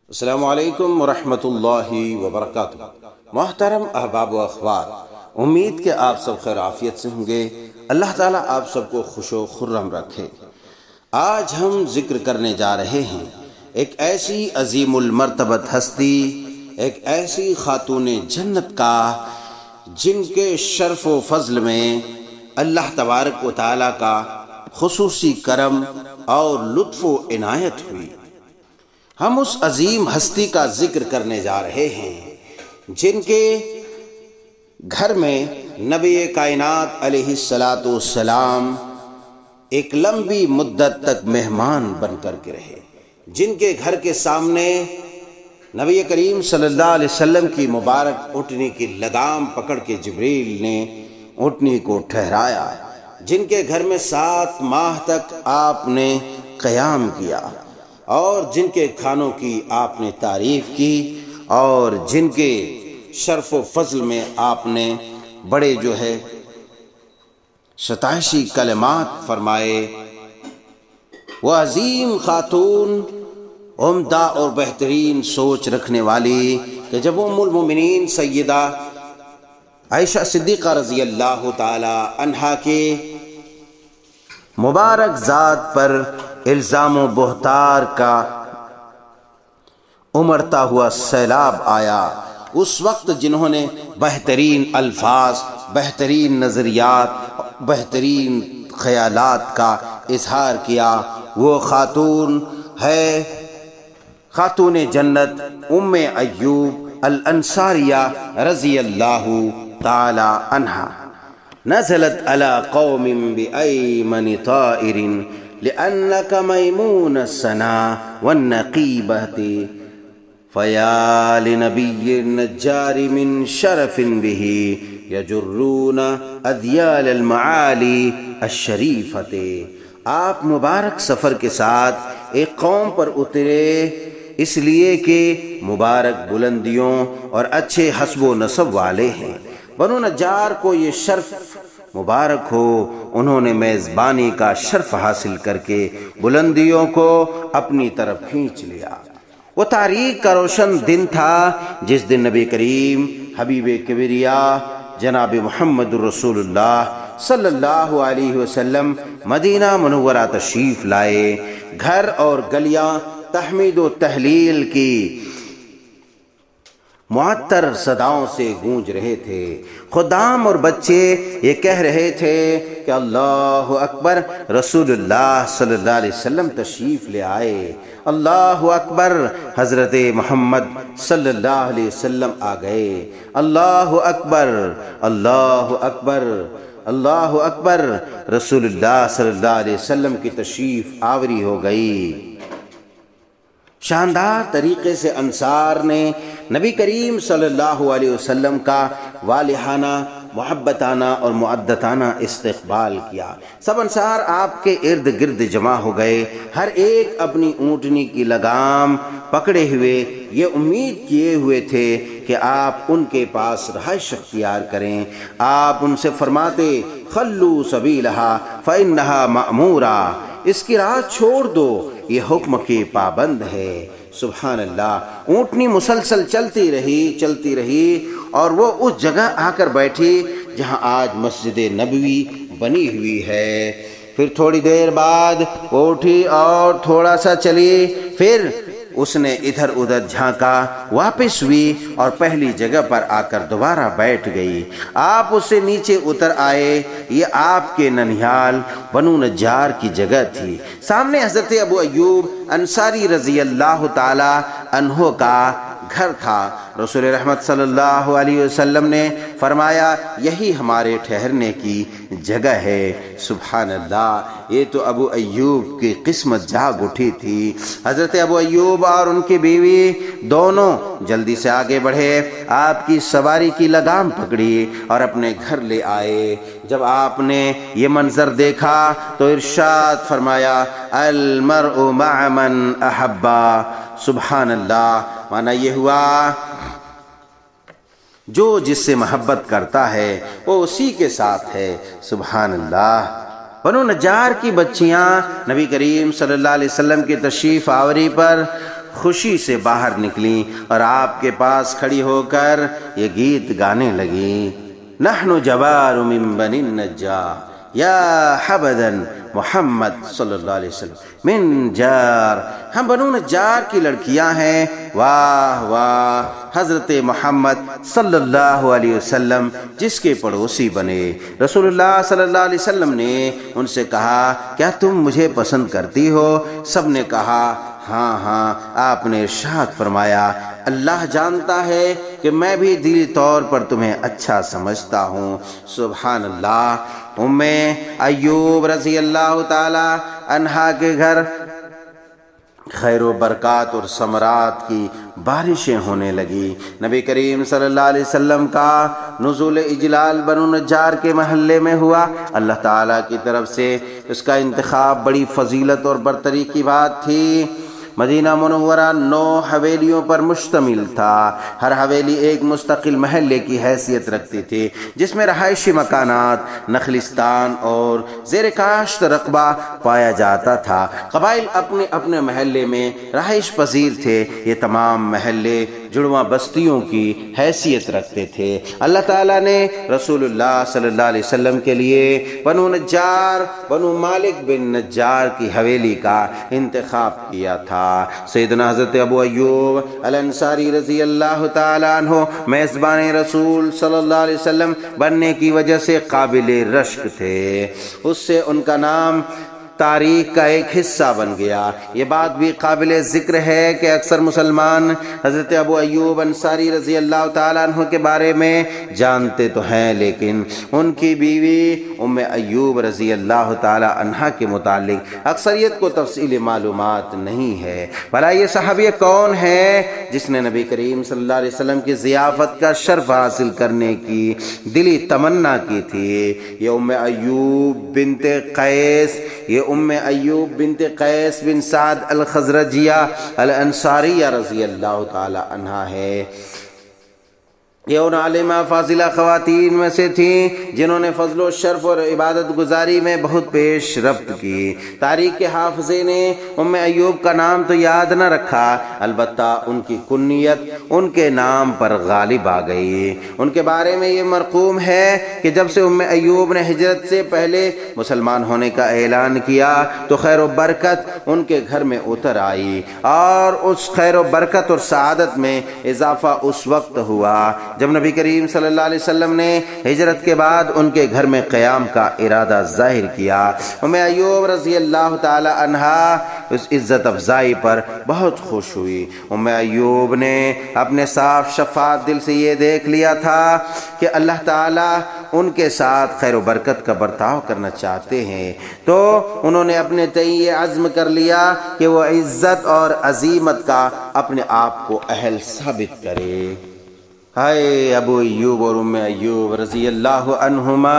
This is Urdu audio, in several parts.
السلام علیکم ورحمۃ اللہ وبرکاتہ۔ محترم احباب و اخوات، امید کہ آپ سب خیر عافیت سے ہوں گے۔ اللہ تعالیٰ آپ سب کو خوش و خرم رکھے۔ آج ہم ذکر کرنے جا رہے ہیں ایک ایسی عظیم المرتبت ہستی، ایک ایسی خاتون جنت کا جن کے شرف و فضل میں اللہ تبارک و تعالیٰ کا خصوصی کرم اور لطف و عنایت ہوئی۔ ہم اس عظیم ہستی کا ذکر کرنے جا رہے ہیں جن کے گھر میں نبی کائنات علیہ السلام ایک لمبی مدت تک مہمان بن کر کے رہے، جن کے گھر کے سامنے نبی کریم صلی اللہ علیہ وسلم کی مبارک اونٹنی کی لگام پکڑ کے جبریل نے اونٹنی کو ٹھہرایا، جن کے گھر میں 7 ماہ تک آپ نے قیام کیا اور جن کے کھانوں کی آپ نے تعریف کی اور جن کے شرف و فضل میں آپ نے بڑے ستائشی کلمات فرمائے۔ وہ عظیم خاتون، عمدہ اور بہترین سوچ رکھنے والی کہ جب ام المومنین سیدہ عائشہ صدیقہ رضی اللہ تعالی عنہا کے مبارک ذات پر الزام و بہتان کا امڑتا ہوا سیلاب آیا، اس وقت جنہوں نے بہترین الفاظ، بہترین نظریات، بہترین خیالات کا اظہار کیا، وہ خاتون ہے خاتون جنت ام ایوب الانصاریہ رضی اللہ تعالی عنہا۔ نزلت علی قوم بأیمن طائر لأنك ميمون السنا والنقيبة فيا لنبي النجار من شرف به يجرون أذيال المعالي الشريفة۔ آپ مبارک سفر کے ساتھ ایک قوم پر اترے اس لیے کہ مبارک بلندیوں اور اچھے حسب و نسب والے ہیں۔ بنو نجار کو یہ شرف مبارک ہو، انہوں نے میزبانی کا شرف حاصل کر کے بلندیوں کو اپنی طرف کھینچ لیا۔ وہ تاریخ کا روشن دن تھا جس دن نبی کریم حبیب کبریا جناب محمد رسول اللہ صلی اللہ علیہ وسلم مدینہ منورہ تشریف لائے۔ گھر اور گلیاں تحمید و تہلیل کی معطر صداؤں سے گونج رہے تھے۔ خدام اور بچے یہ کہہ رہے تھے کہ اللہ اکبر، رسول اللہ صلی اللہ علیہ وسلم تشریف لے آئے، اللہ اکبر، حضرت محمد صلی اللہ علیہ وسلم آ گئے، اللہ اکبر، اللہ اکبر، اللہ اکبر، رسول اللہ صلی اللہ علیہ وسلم کی تشریف آوری ہو گئی۔ شاندار طریقے سے انصار نے نبی کریم صلی اللہ علیہ وسلم کا والہانہ، محبتانہ اور معدتانہ استقبال کیا۔ سب انصار آپ کے ارد گرد جمع ہو گئے، ہر ایک اپنی اونٹنی کی لگام پکڑے ہوئے یہ امید کیے ہوئے تھے کہ آپ ان کے پاس رہائش اختیار کریں۔ آپ ان سے فرماتے، خلو سبیلہا فإنہا مأمورہ، اس کی راہ چھوڑ دو، یہ حکم کی پابند ہے۔ سبحان اللہ۔ اونٹنی مسلسل چلتی رہی اور وہ اس جگہ آ کر بیٹھی جہاں آج مسجد نبوی بنی ہوئی ہے۔ پھر تھوڑی دیر بعد وہ اٹھی اور تھوڑا سا چلی، پھر اس نے ادھر ادھر جھانکا، واپس ہوئی اور پہلی جگہ پر آ کر دوبارہ بیٹھ گئی۔ آپ اس سے نیچے اتر آئے، یہ آپ کے ننیال بنو نجار کی جگہ تھی۔ سامنے حضرت ابو ایوب انصاری رضی اللہ تعالی عنہ کا گھر تھا۔ رسول رحمت صلی اللہ علیہ وسلم نے فرمایا، یہی ہمارے ٹھہرنے کی جگہ ہے۔ سبحان اللہ، یہ تو ابو ایوب کی قسمت جاگ اٹھی تھی۔ حضرت ابو ایوب اور ان کی بیوی دونوں جلدی سے آگے بڑھے، آپ کی سواری کی لگام پکڑی اور اپنے گھر لے آئے۔ جب آپ نے یہ منظر دیکھا تو ارشاد فرمایا، المرء مع من احبا۔ سبحان اللہ، معنی یہ ہوا جو جس سے محبت کرتا ہے وہ اسی کے ساتھ ہے۔ سبحان اللہ۔ بنو نجار کی بچیاں نبی کریم صلی اللہ علیہ وسلم کی تشریف آوری پر خوشی سے باہر نکلی اور آپ کے پاس کھڑی ہو کر یہ گیت گانے لگی، نحن جوار من بنی النجار یا حبدا محمد صلی اللہ علیہ وسلم من جار، ہم بنو نجار کی لڑکیاں ہیں، واہ واہ حضرت محمد صلی اللہ علیہ وسلم جس کے پڑوسی بنے۔ رسول اللہ صلی اللہ علیہ وسلم نے ان سے کہا کیا تم مجھے پسند کرتی ہو؟ سب نے کہا ہاں ہاں۔ آپ نے ارشاد فرمایا اللہ جانتا ہے کہ میں بھی دلی طور پر تمہیں اچھا سمجھتا ہوں۔ سبحان اللہ۔ ام ایوب رضی اللہ تعالی عنہا کے گھر خیر و برکات اور ثمرات کی بارشیں ہونے لگی۔ نبی کریم صلی اللہ علیہ وسلم کا نزول اجلال بنو نجار کے محلے میں ہوا۔ اللہ تعالیٰ کی طرف سے اس کا انتخاب بڑی فضیلت اور برتری کی بات تھی۔ مدینہ منورہ 9 حویلیوں پر مشتمل تھا۔ ہر حویلی ایک مستقل محلے کی حیثیت رکھتی تھی جس میں رہائشی مکانات، نخلستان اور زیر کاشت رقبہ پایا جاتا تھا۔ قبائل اپنے اپنے محلے میں رہائش پذیر تھے۔ یہ تمام محلے جڑواں بستیوں کی حیثیت رکھتے تھے۔ اللہ تعالیٰ نے رسول اللہ صلی اللہ علیہ وسلم کے لیے بنو نجار، بنو مالک بن نجار کی حویلی کا انتخاب کیا تھا۔ سیدنا حضرت ابو ایوب الانصاری رضی اللہ تعالیٰ عنہ میزبان رسول صلی اللہ علیہ وسلم بننے کی وجہ سے قابل رشک تھے۔ اس سے ان کا نام تاریخ کا ایک حصہ بن گیا۔ یہ بات بھی قابل ذکر ہے کہ اکثر مسلمان حضرت ابو ایوب انصاری رضی اللہ تعالیٰ عنہ کے بارے میں جانتے تو ہیں، لیکن ان کی بیوی ام ایوب رضی اللہ تعالیٰ عنہ کے متعلق اکثریت کو تفصیلی معلومات نہیں ہے۔ بھلا یہ صحابی کون ہے جس نے نبی کریم صلی اللہ علیہ وسلم کی ضیافت کا شرف حاصل کرنے کی دلی تمنا کی تھی؟ یہ ام ایوب بنت قیس، یہ ام ایوب بنت قیس بن سعد الخزرجیہ الانصاریہ رضی اللہ تعالی عنہا ہے۔ یہ ان عالمہ فاضلہ خواتین میں سے تھیں جنہوں نے فضل و شرف اور عبادت گزاری میں بہت پیش رفت کی۔ تاریخ کے حافظے نے ام ایوب کا نام تو یاد نہ رکھا، البتہ ان کی کنیت ان کے نام پر غالب آ گئی۔ ان کے بارے میں یہ مرقوم ہے کہ جب سے ام ایوب نے ہجرت سے پہلے مسلمان ہونے کا اعلان کیا تو خیر و برکت ان کے گھر میں اتر آئی، اور اس خیر و برکت اور سعادت میں اضافہ اس وقت ہوا جب نبی کریم صلی اللہ علیہ وسلم نے ہجرت کے بعد ان کے گھر میں قیام کا ارادہ ظاہر کیا۔ ام ایوب رضی اللہ تعالی عنہا اس عزت افزائی پر بہت خوش ہوئی۔ ام ایوب نے اپنے صاف شفاف دل سے یہ دیکھ لیا تھا کہ اللہ تعالی ان کے ساتھ خیر و برکت کا برتاؤ کرنا چاہتے ہیں، تو انہوں نے اپنے تئیں یہ عزم کر لیا کہ وہ عزت اور عظیمت کا اپنے آپ کو اہل ثابت کرے۔ ہائے ابو ایوب اور ام ایوب رضی اللہ عنہما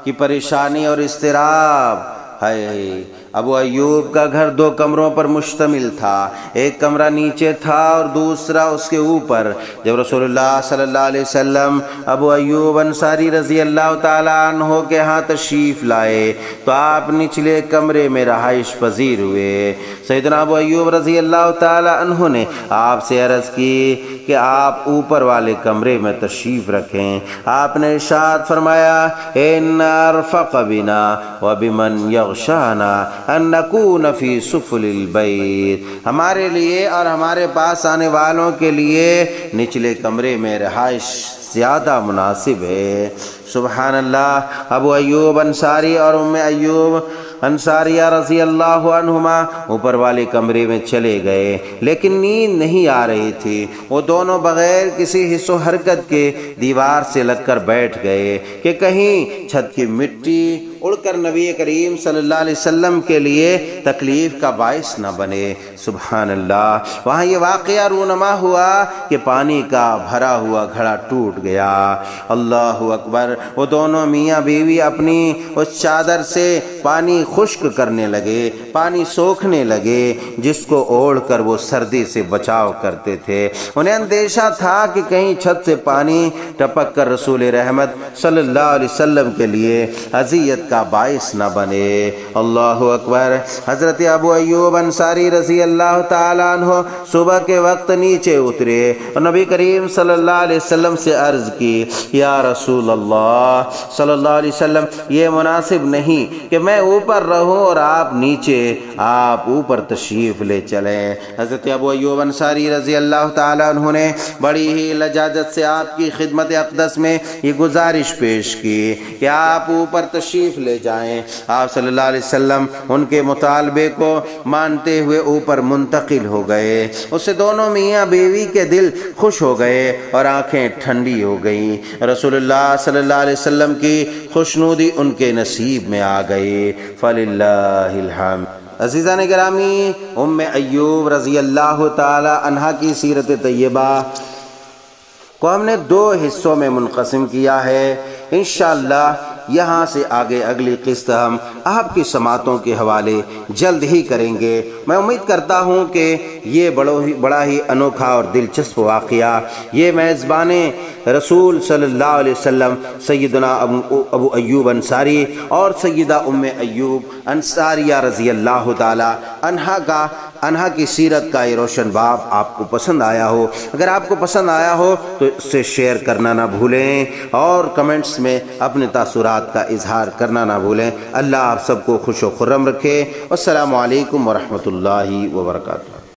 کی پریشانی اور اضطراب! ہائے ابو ایوب کا گھر 2 کمروں پر مشتمل تھا، ایک کمرہ نیچے تھا اور دوسرا اس کے اوپر۔ جب رسول اللہ صلی اللہ علیہ وسلم ابو ایوب انصاری رضی اللہ تعالیٰ عنہ کے ہاں تشریف لائے تو آپ نچلے کمرے میں رہائش پذیر ہوئے۔ سیدنا ابو ایوب رضی اللہ تعالیٰ عنہ نے آپ سے عرض کی کہ آپ اوپر والے کمرے میں تشریف رکھیں۔ آپ نے ارشاد فرمایا ان ارفق بنا وبمن یغشانا ان نکون فی سفل البیت، ہمارے لیے اور ہمارے پاس آنے والوں کے لیے نچلے کمرے میں رہائش زیادہ مناسب ہے۔ سبحان اللہ۔ ابو ایوب انصاری اور ام ایوب انصاریہ رضی اللہ عنہما اوپر والے کمرے میں چلے گئے، لیکن نیند نہیں آ رہی تھی۔ وہ دونوں بغیر کسی حس و حرکت کے دیوار سے لگ کر بیٹھ گئے کہ کہیں چھت کی مٹی اڑ کر نبی کریم صلی اللہ علیہ وسلم کے لیے تکلیف کا باعث نہ بنے۔ سبحان اللہ۔ وہاں یہ واقعہ رونما ہوا کہ پانی کا بھرا ہوا گھڑا ٹوٹ گیا۔ اللہ اکبر۔ وہ دونوں میاں بیوی اپنی اس چادر سے پانی خشک کرنے لگے، پانی سوکھنے لگے جس کو اوڑھ کر وہ سردی سے بچاؤ کرتے تھے۔ انہیں اندیشہ تھا کہ کہیں چھت سے پانی ٹپک کر رسول رحمت صلی اللہ علیہ وسلم کے لیے اذیت کا باعث نہ بنے۔ اللہ اکبر۔ حضرت ابو ایوب انصاری رضی اللہ تعالیٰ عنہ صبح کے وقت نیچے اترے اور نبی کریم صلی اللہ علیہ وسلم سے عرض کی، یا رسول اللہ صلی اللہ علیہ وسلم، یہ مناسب نہیں کہ میں اوپر رہوں اور آپ نیچے، آپ اوپر تشریف لے چلیں۔ حضرت ابو ایوب انصاری رضی اللہ تعالیٰ عنہ نے بڑی ہی لجاجت سے آپ کی خدمت اقدس میں یہ گزارش پیش کی کہ آپ اوپر تشریف لے جائیں۔ آپ صلی اللہ علیہ وسلم ان کے مطالبے کو مانتے ہوئے اوپر منتقل ہو گئے۔ اس سے دونوں میاں بیوی کے دل خوش ہو گئے اور آنکھیں ٹھنڈی ہو گئیں۔ رسول اللہ صلی اللہ علیہ وسلم کی خوشنودی ان کے نصیب میں آ گئی۔ فللہ الحمد۔ عزیزان گرامی، ام ایوب رضی اللہ تعالی عنہا کی سیرت طیبہ کو ہم نے 2 حصوں میں منقسم کیا ہے۔ انشاءاللہ یہاں سے آگے اگلی قسط ہم آپ کی سماعتوں کے حوالے جلد ہی کریں گے۔ میں امید کرتا ہوں کہ یہ بڑا ہی انوکھا اور دلچسپ واقعہ، یہ میزبان رسول صلی اللہ علیہ وسلم سیدنا ابو ایوب انصاری اور سیدہ ام ایوب انصاریہ رضی اللہ تعالی عنہا کی سیرت کا یہ روشن باب آپ کو پسند آیا ہو۔ اگر آپ کو پسند آیا ہو تو اس سے شیئر کرنا نہ بھولیں اور کمنٹس میں اپنے تاثرات کا اظہار کرنا نہ بھولیں۔ اللہ آپ سب کو خوش و خرم رکھے۔ والسلام علیکم ورحمۃ اللہ وبرکاتہ۔